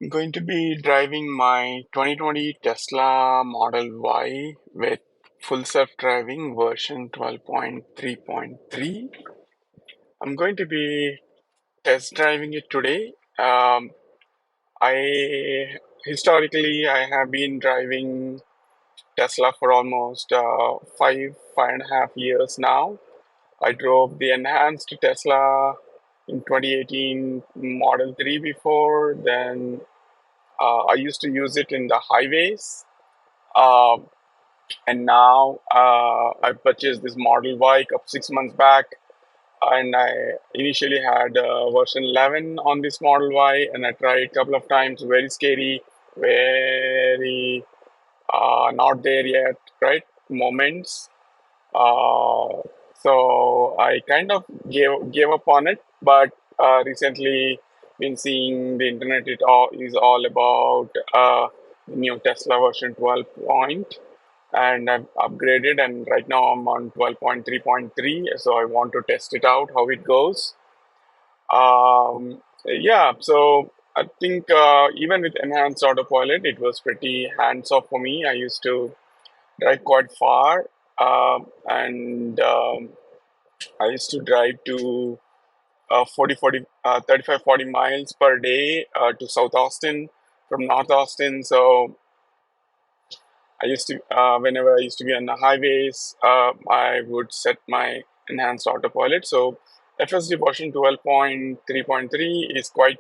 I'm going to be driving my 2020 Tesla Model Y with full self-driving version 12.3.3. I'm going to be test driving it today. I historically I have been driving Tesla for almost 5.5 years now. I drove the enhanced Tesla in 2018 Model 3 before. Then I used to use it in the highways. Um, and now I purchased this Model Y a couple 6 months back, and I initially had version 11 on this Model Y, and I tried a couple of times. Very scary, very not there yet, right? Moments. Uh, so I kind of gave up on it, but recently been seeing the internet. It all is all about new Tesla version 12 point, and I've upgraded, and right now I'm on 12.3.3. So I want to test it out how it goes. Yeah, so I think even with enhanced autopilot, it was pretty hands off for me. I used to drive quite far, and I used to drive to 35, 40 miles per day to South Austin from North Austin. So I used to, whenever I used to be on the highways, I would set my enhanced autopilot. So FSD version 12.3.3 is quite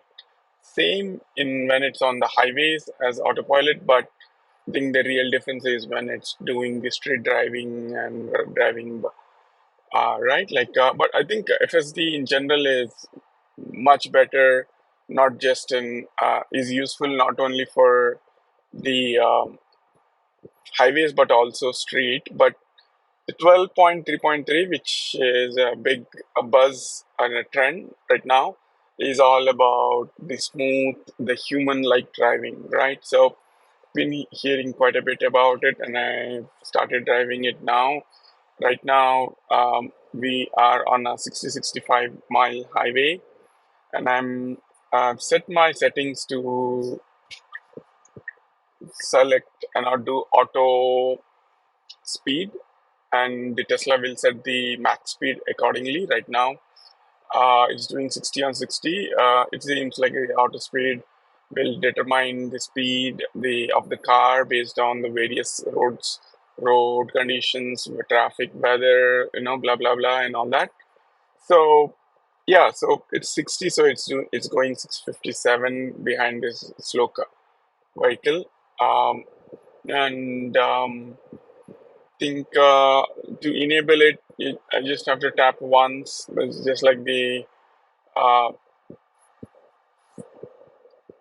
same in when it's on the highways as autopilot, but I think the real difference is when it's doing the street driving and driving, right? But I think FSD in general is much better, not just in, is useful not only for the highways but also street. But the 12.3.3, which is a big buzz and a trend right now, is all about the smooth, the human-like driving, right? So been hearing quite a bit about it, and I started driving it now. Right now, we are on a 65 mile highway, and I've set my settings to select and I'll do auto speed, and the Tesla will set the max speed accordingly. Right now, it's doing 60 on 60. It seems like the auto speed will determine the speed of the car based on the various road conditions, traffic, weather, blah blah blah, and all that. So yeah, so it's 60, so it's going 657 behind this slow vehicle. Um, and think to enable it, I just have to tap once. It's just like uh,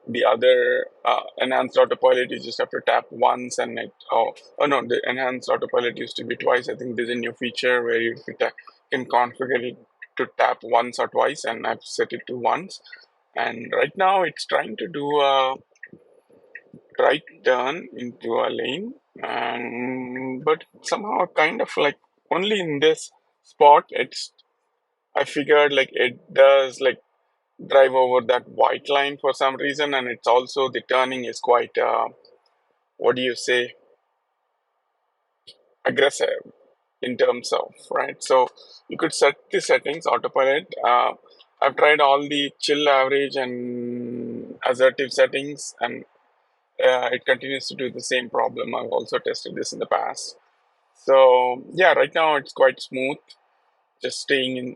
the other enhanced autopilot. You just have to tap once, and oh no, the enhanced autopilot used to be twice. I think there's a new feature where you can configure it to tap once or twice, and I've set it to once. And right now it's trying to do a right turn into a lane, but somehow kind of like only in this spot. I figured like it does like drive over that white line for some reason, and it's also the turning is quite what do you say, aggressive in terms of, right. So you could set the settings autopilot. I've tried all the chill, average, and assertive settings, and it continues to do the same problem. I've also tested this in the past. So yeah, right now it's quite smooth, just staying in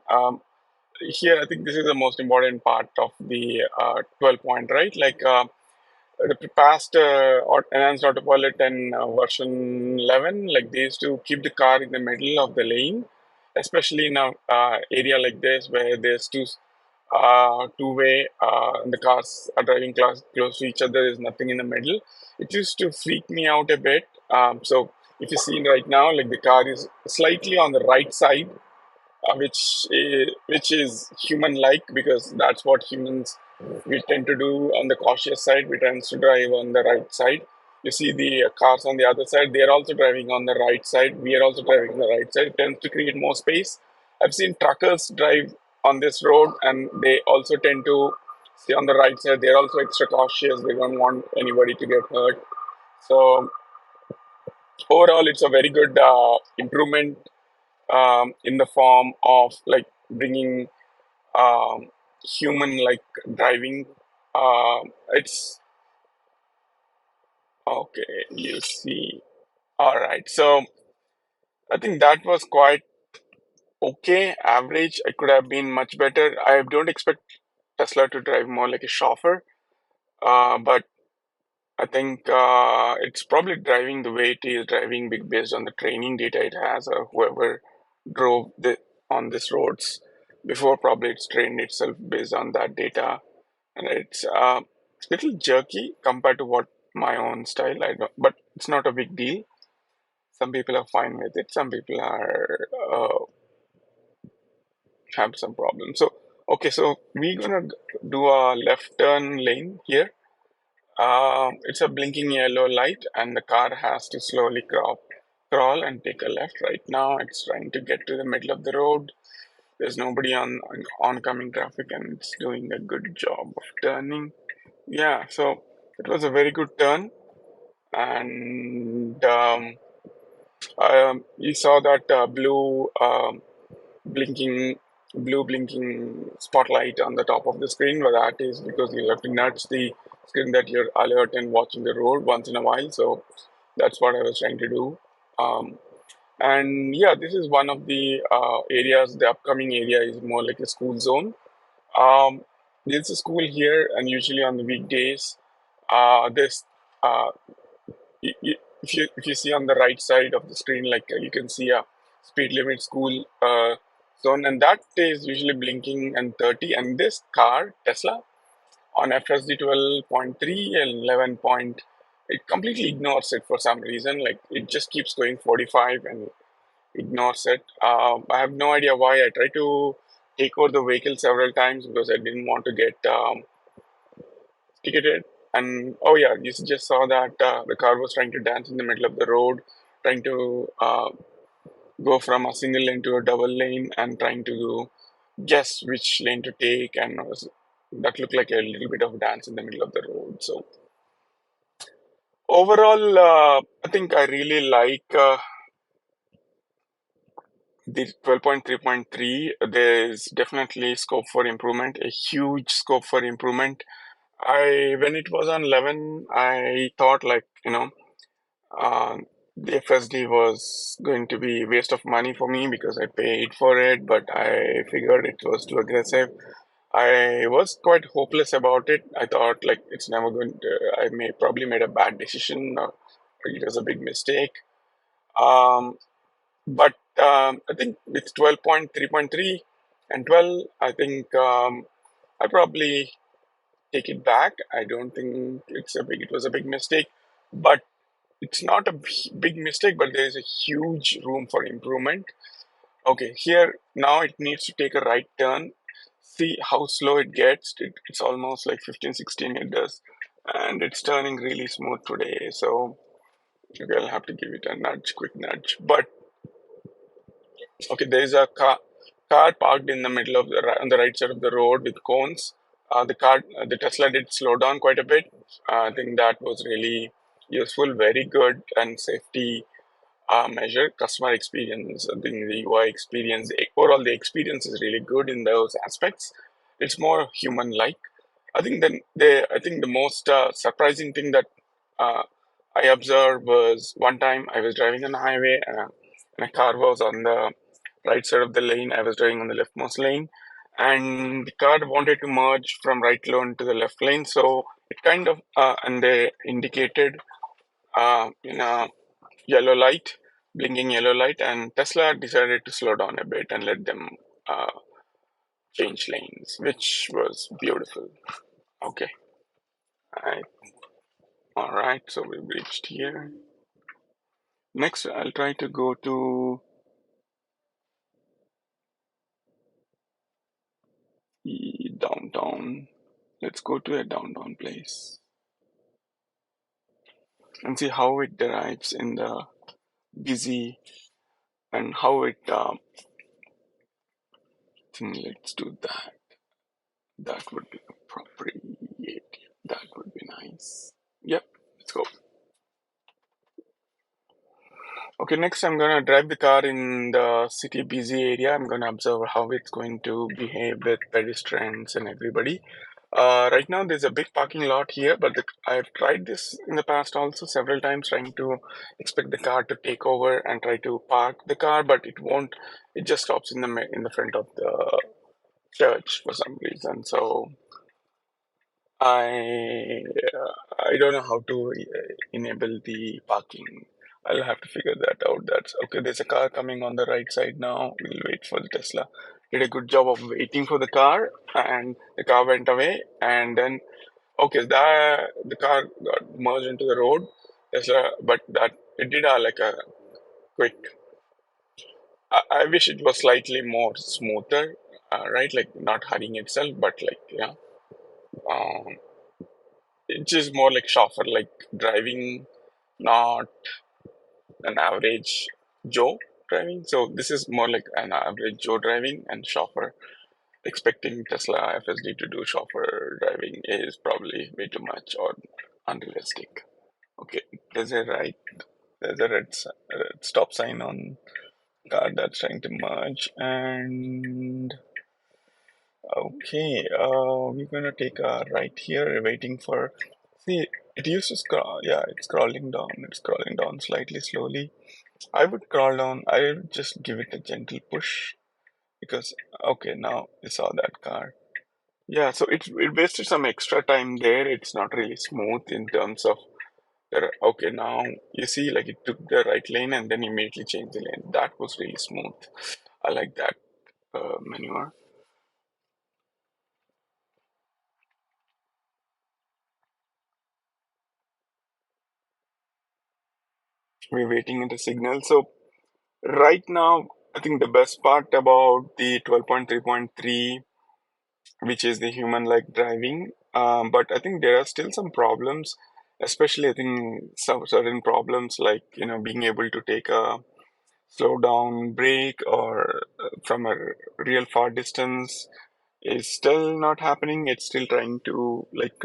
here. I think this is the most important part of the 12 point, right? The past enhanced autopilot and version 11, like they used to keep the car in the middle of the lane, especially in a area like this where there's two-way, and the cars are driving close to each other. There's nothing in the middle. It used to freak me out a bit. So if you see right now, like the car is slightly on the right side, which is human-like, because that's what humans we tend to do. On the cautious side, we tend to drive on the right side. You see the cars on the other side; they are also driving on the right side. We are also driving on the right side. It tends to create more space. I've seen truckers drive on this road, and they also tend to See, on the right side, they're also extra cautious. They don't want anybody to get hurt. So overall, it's a very good improvement in the form of like bringing um, human like driving. It's okay. You see, all right. So I think that was quite okay, average. I could have been much better. I don't expect Tesla to drive more like a chauffeur, but I think it's probably driving the way it is driving based on the training data it has, or whoever drove on these roads before. Probably it's trained itself based on that data, and it's a little jerky compared to what my own style. I don't, but it's not a big deal. Some people are fine with it. Some people are have some problems. So okay, so we're gonna do a left turn lane here. It's a blinking yellow light, and the car has to slowly crawl and take a left. Right now, it's trying to get to the middle of the road. There's nobody on oncoming traffic, and it's doing a good job of turning. Yeah, so it was a very good turn, and you saw that blinking blue blinking spotlight on the top of the screen. Well, that is because you have to nudge the screen that you're alert and watching the road once in a while. So that's what I was trying to do. And yeah, this is one of the areas. The upcoming area is more like a school zone. um, there's a school here, and usually on the weekdays this uh, if you see on the right side of the screen, like you can see a speed limit school zone, and that is usually blinking and 30. And this car, Tesla, on FSD 12.3 and 11 point, it completely ignores it for some reason. Like it just keeps going 45 and ignores it. I have no idea why. I tried to take over the vehicle several times because I didn't want to get ticketed. And oh yeah, you just saw that the car was trying to dance in the middle of the road, trying to go from a single lane to a double lane, and trying to guess which lane to take. And that looked like a little bit of dance in the middle of the road. So overall, I think I really like the 12.3.3. There's definitely scope for improvement, a huge scope for improvement. When it was on 11, I thought like, Uh, the FSD was going to be waste of money for me because I paid for it, but I figured it was too aggressive. I was quite hopeless about it. I thought like it's never going to, I may probably made a bad decision, or it was a big mistake. Um, but I think with 12.3.3 and 12, I think I probably take it back. I don't think it was a big mistake, but it's not a big mistake, but there is a huge room for improvement. Okay, here now it needs to take a right turn. See how slow it gets. It's almost like 15, 16 it does. And it's turning really smooth today. So okay, I'll have to give it a nudge, quick nudge. But okay, there is a car parked in the middle of on the right side of the road with cones. The Tesla did slow down quite a bit. I think that was really useful, very good, and safety measure. Customer experience, I think the UI experience, overall the experience is really good in those aspects. It's more human-like. I think the most surprising thing that uh, I observed was one time I was driving on the highway, and a car was on the right side of the lane. I was driving on the leftmost lane, and the car wanted to merge from right lane to the left lane. So it kind of and they indicated in a yellow light, blinking yellow light, and Tesla decided to slow down a bit and let them uh, change lanes, which was beautiful. Okay, I, all right, so we reached here. Next, I'll try to go to downtown. Let's go to a downtown place and see how it derives in the busy and how it thing. Let's do that. That would be appropriate. That would be nice. Yep, let's go. Okay, next I'm gonna drive the car in the city busy area. I'm gonna observe how it's going to behave with pedestrians and everybody. Right now there's a big parking lot here, but I've tried this in the past also several times, trying to expect the car to take over and try to park the car, but it won't. It just stops in the front of the church for some reason. So I don't know how to enable the parking. I'll have to figure that out. That's okay. There's a car coming on the right side now. We'll wait for the Tesla. Did a good job of waiting for the car, and the car went away. And then okay, the car got merged into the road. Tesla, but that it did like a quick. I wish it was slightly more smoother, right? Like not hurrying itself, but like yeah. Um, it's just more like chauffeur, like driving, not an average Joe driving. So this is more like an average Joe driving, and chauffeur. Expecting Tesla FSD to do chauffeur driving is probably way too much or unrealistic. Okay, there's a right, there's a red stop sign on car that's trying to merge, and okay, we're gonna take a right here, waiting for. See, it used to scroll. Yeah, it's crawling down. It's crawling down slightly slowly. I would crawl down. I would just give it a gentle push because okay, now you saw that car. Yeah, so it wasted some extra time there. It's not really smooth in terms of okay, now you see like it took the right lane and then immediately changed the lane. That was really smooth. I like that maneuver. We're waiting at the signal. So right now, I think the best part about the 12.3.3, which is the human-like driving, but I think there are still some problems, especially I think some certain problems like being able to take a slow down brake or from a real far distance is still not happening. It's still trying to like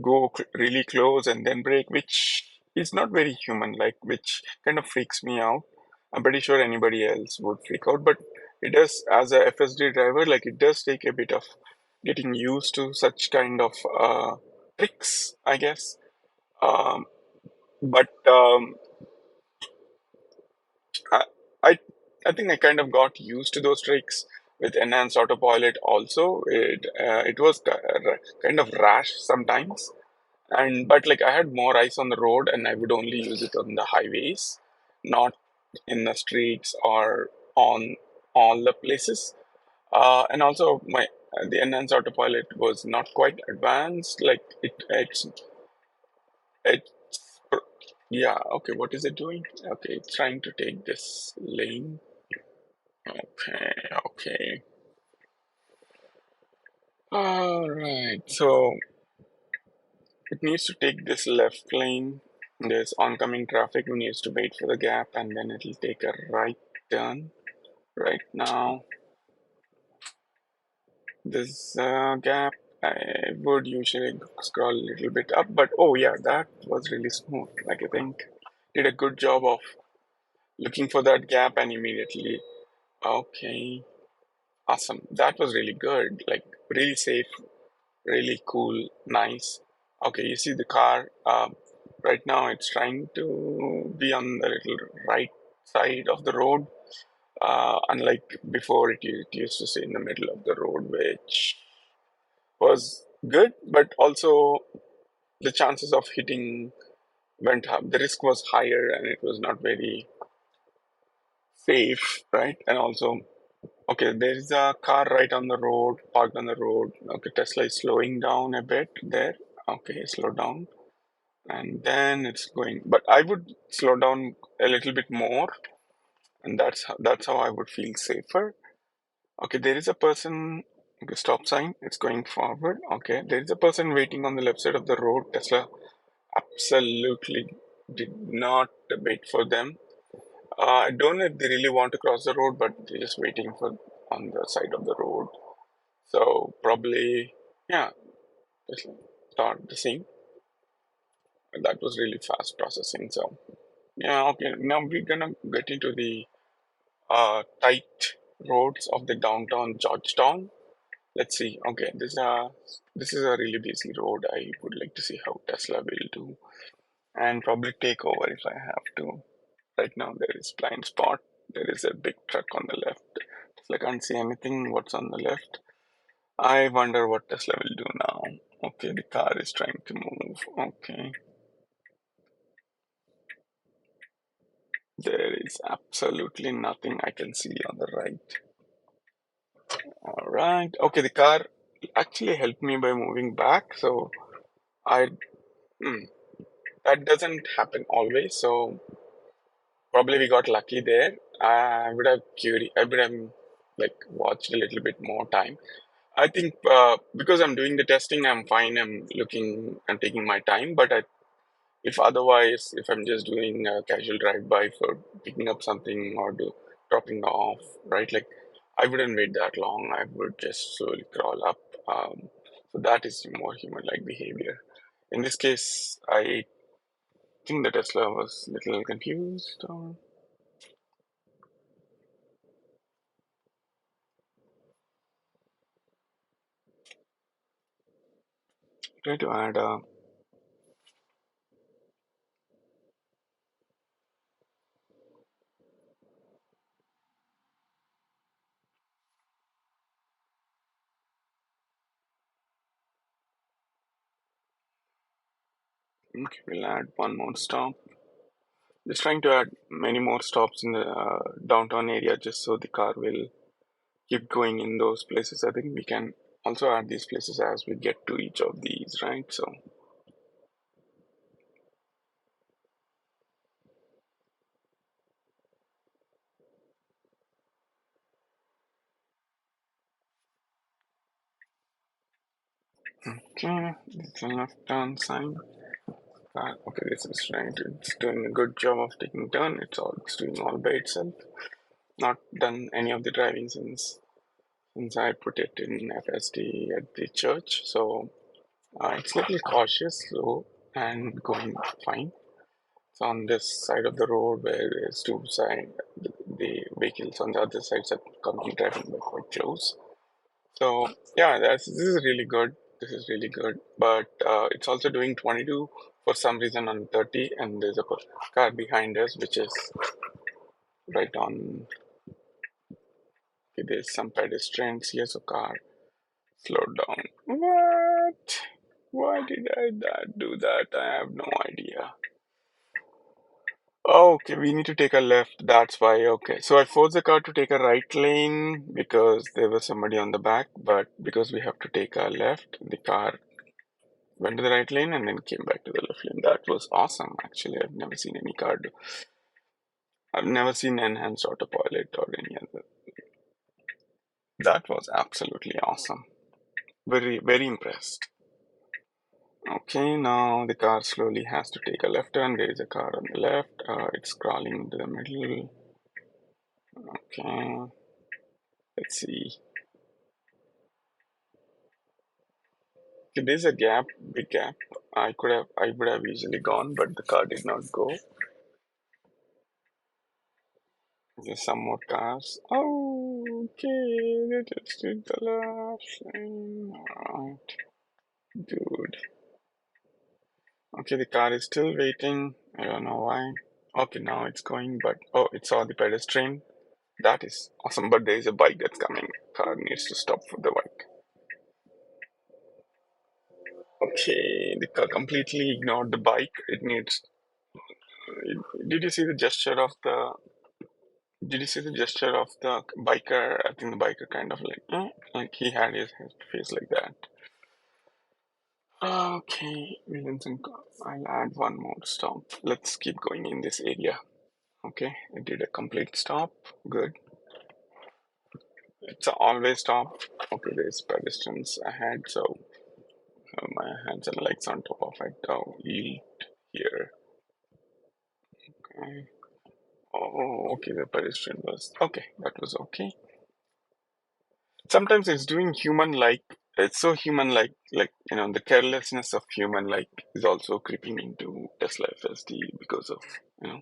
go really close and then brake, which is not very human like, which kind of freaks me out. I'm pretty sure anybody else would freak out, but it does, as a FSD driver, like it does take a bit of getting used to such kind of tricks, I guess. Um, but I, I I think I kind of got used to those tricks with enhanced autopilot. Also, it was kind of rash sometimes, and but like I had more eyes on the road, and I would only use it on the highways, not in the streets or on all the places. And also my the enhanced autopilot was not quite advanced. Like it's yeah. Okay, what is it doing? Okay, it's trying to take this lane. Okay, okay. All right. So it needs to take this left lane. There's oncoming traffic. We needs to wait for the gap, and then it'll take a right turn. Right now, this gap, I would usually scroll a little bit up, but oh yeah, that was really smooth. Like I think did a good job of looking for that gap and immediately. Okay, awesome. That was really good. Like really safe, really cool, nice. Okay, you see the car. Right now, it's trying to be on the little right side of the road. Unlike before, it used to stay in the middle of the road, which was good, but also the chances of hitting went up. The risk was higher, and it was not very safe, right? And also, okay, there is a car right on the road, parked on the road. Okay, Tesla is slowing down a bit there. Okay, slow down, and then it's going. But I would slow down a little bit more, and that's how I would feel safer. Okay, there is a person. Okay, stop sign. It's going forward. Okay, there is a person waiting on the left side of the road. Tesla absolutely did not wait for them. I don't know if they really want to cross the road, but they're just waiting for on the side of the road. So probably, yeah, just start the same. That was really fast processing. So yeah, okay. Now we're gonna get into the tight roads of the downtown Georgetown. Let's see. Okay, this is a really busy road. I would like to see how Tesla will do and probably take over if I have to. Right now there is blind spot. There is a big truck on the left. Tesla can't see anything. What's on the left? I wonder what Tesla will do now. Okay, the car is trying to move. Okay, there is absolutely nothing I can see on the right. All right. Okay, the car actually helped me by moving back. So I hmm, that doesn't happen always. So probably we got lucky there. I would have like watched a little bit more time. I think because I'm doing the testing, I'm fine. I'm looking and taking my time. But if otherwise, if I'm just doing a casual drive-by for picking up something or dropping off, right? Like I wouldn't wait that long. I would just slowly crawl up. So that is more human-like behavior. In this case, I think the Tesla was a little confused. Or try to add a okay, we'll add one more stop. Just trying to add many more stops in the downtown area just so the car will keep going in those places. I think we can also add these places as we get to each of these, right? So, okay, it's a left turn sign. Okay, this is right. It's doing a good job of taking turn. It's doing all by itself. Not done any of the driving since I put it in FSD at the church. So it's a little cautious, slow, and going fine. It's on this side of the road where there's two side the vehicles on the other sides are coming driving by quite close. So yeah, this is really good. This is really good, but it's also doing 22 for some reason on 30, and there's a car behind us which is right on. Okay, there's some pedestrians here, so car slow down. What? Why did I do that? I have no idea. Okay, we need to take a left. That's why. Okay, so I forced the car to take a right lane because there was somebody on the back, but because we have to take a left, the car went to the right lane and then came back to the left lane. That was awesome, actually. I've never seen any car do. I've never seen enhanced autopilot or any other. That was absolutely awesome. Very, very impressed. Okay, now the car slowly has to take a left turn. There is a car on the left. It's crawling into the middle. Okay, let's see. Okay, there's a gap, big gap. I would have easily gone, but the car did not go. There's some more cars. Oh, okay, they just did the left lane. Alright, dude. Okay, the car is still waiting. I don't know why. Okay, now it's going, but oh, it saw the pedestrian. That is awesome, but there is a bike that's coming. Car needs to stop for the bike. Okay, the car completely ignored the bike. It needs. Did you see the gesture of the Did you see the gesture of the biker? I think the biker kind of like he had his face like that. Okay, Williamson. I'll add one more stop. Let's keep going in this area. Okay, I did a complete stop. Good. It's a always stop. Okay, there's pedestrians ahead, so my hands and legs on top of it. Oh, yield here. Okay. Oh, okay. The pedestrian was okay. That was okay. sometimes it's doing human like. It's so human like the carelessness of human like is also creeping into Tesla FSD because of you know